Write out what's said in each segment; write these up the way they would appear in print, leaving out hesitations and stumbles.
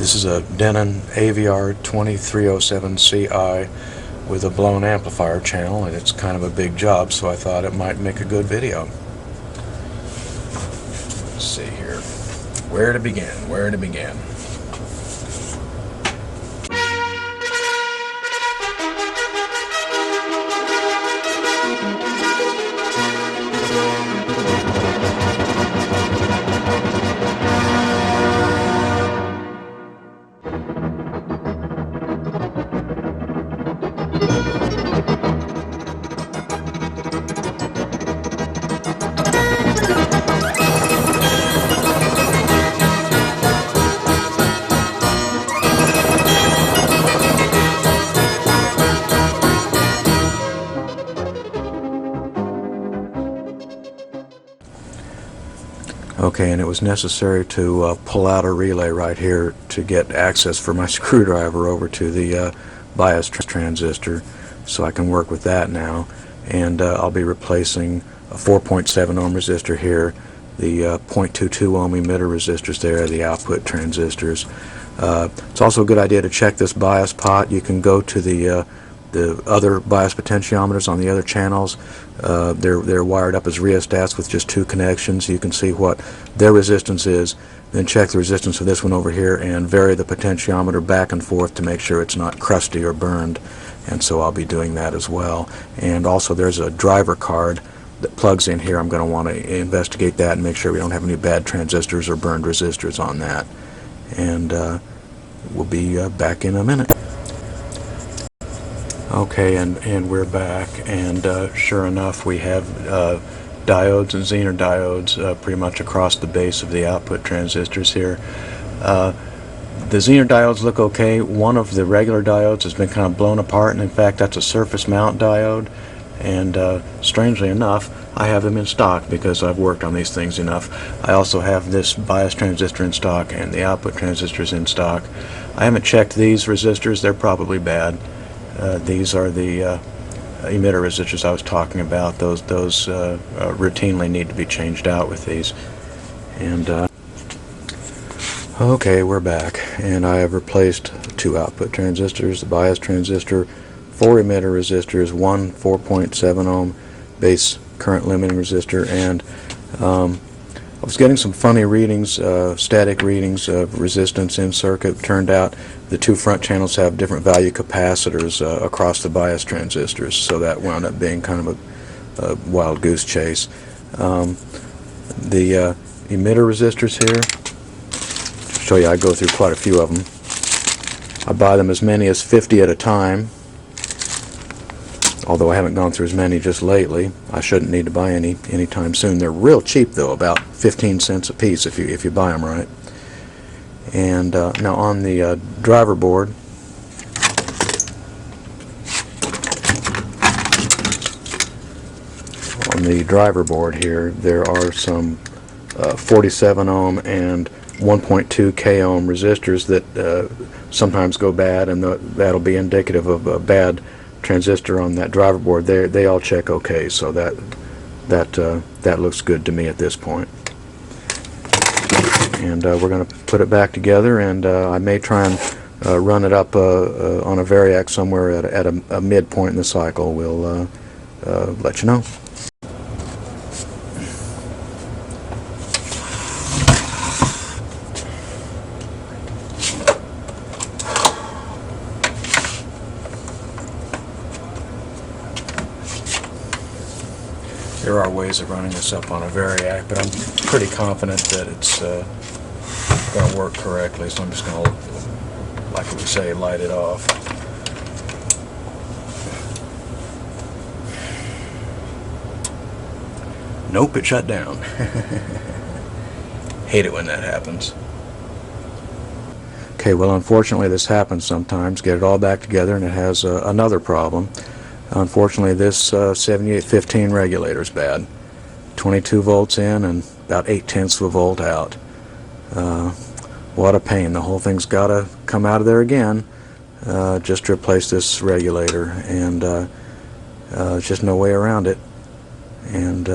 This is a Denon AVR-2307 CI with a blown amplifier channel, and it's kind of a big job, so I thought it might make a good video. Let's see here. Where to begin? Where to begin? Okay, and it was necessary to pull out a relay right here to get access for my screwdriver over to the bias transistor, so I can work with that now. And I'll be replacing a 4.7 ohm resistor here, the 0.22 ohm emitter resistors there, the output transistors. It's also a good idea to check this bias pot. You can go to the other bias potentiometers on the other channels. They're wired up as rheostats with just two connections. You can see what their resistance is, then check the resistance of this one over here and vary the potentiometer back and forth to make sure it's not crusty or burned. And so I'll be doing that as well. And also there's a driver card that plugs in here. I'm going to want to investigate that and make sure we don't have any bad transistors or burned resistors on that. And we'll be back in a minute. Okay, and we're back, and sure enough we have diodes and Zener diodes pretty much across the base of the output transistors here. The Zener diodes look okay. One of the regular diodes has been kind of blown apart, and in fact that's a surface mount diode, and strangely enough I have them in stock because I've worked on these things enough. I also have this bias transistor in stock and the output transistors in stock. I haven't checked these resistors. They're probably bad. These are the emitter resistors I was talking about. Those routinely need to be changed out with these. And okay, we're back, and I have replaced two output transistors, the bias transistor, four emitter resistors, one 4.7 ohm base current limiting resistor, and I was getting some funny readings, static readings of resistance in circuit. Turned out the two front channels have different value capacitors across the bias transistors, so that wound up being kind of a wild goose chase. The emitter resistors here, to show you, I go through quite a few of them. I buy them as many as 50 at a time, although I haven't gone through as many just lately. I shouldn't need to buy any anytime soon. They're real cheap though, about 15 cents a piece if you buy them right. And now on the driver board, here there are some 47 ohm and 1.2 k ohm resistors that sometimes go bad, and that'll be indicative of a bad transistor on that driver board. They all check okay, so that looks good to me at this point. And we're going to put it back together, and I may try and run it up on a variac somewhere at a midpoint in the cycle. We'll let you know. There are ways of running this up on a variac, but I'm pretty confident that it's going to work correctly, so I'm just going to, like we say, light it off. Nope, it shut down. Hate it when that happens. Okay, well, unfortunately this happens sometimes. Get it all back together and it has another problem. Unfortunately, this 7815 regulator is bad. 22 volts in and about 0.8 of a volt out. What a pain. The whole thing's got to come out of there again just to replace this regulator, and there's just no way around it. And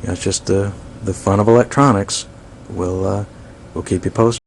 it's just the fun of electronics. We'll keep you posted.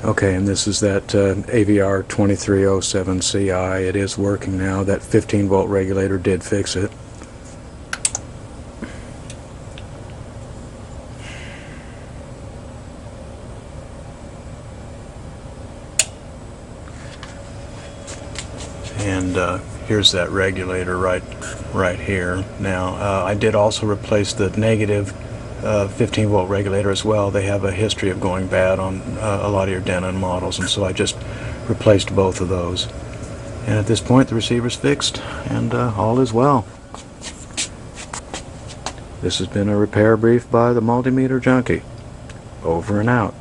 Okay, and this is that AVR-2307 CI. It is working now. That 15-volt regulator did fix it. And here's that regulator right here. Now, I did also replace the negative 15-volt regulator as well. They have a history of going bad on a lot of your Denon models, and so I just replaced both of those. And at this point, the receiver's fixed, and all is well. This has been a repair brief by the Multimeter Junkie. Over and out.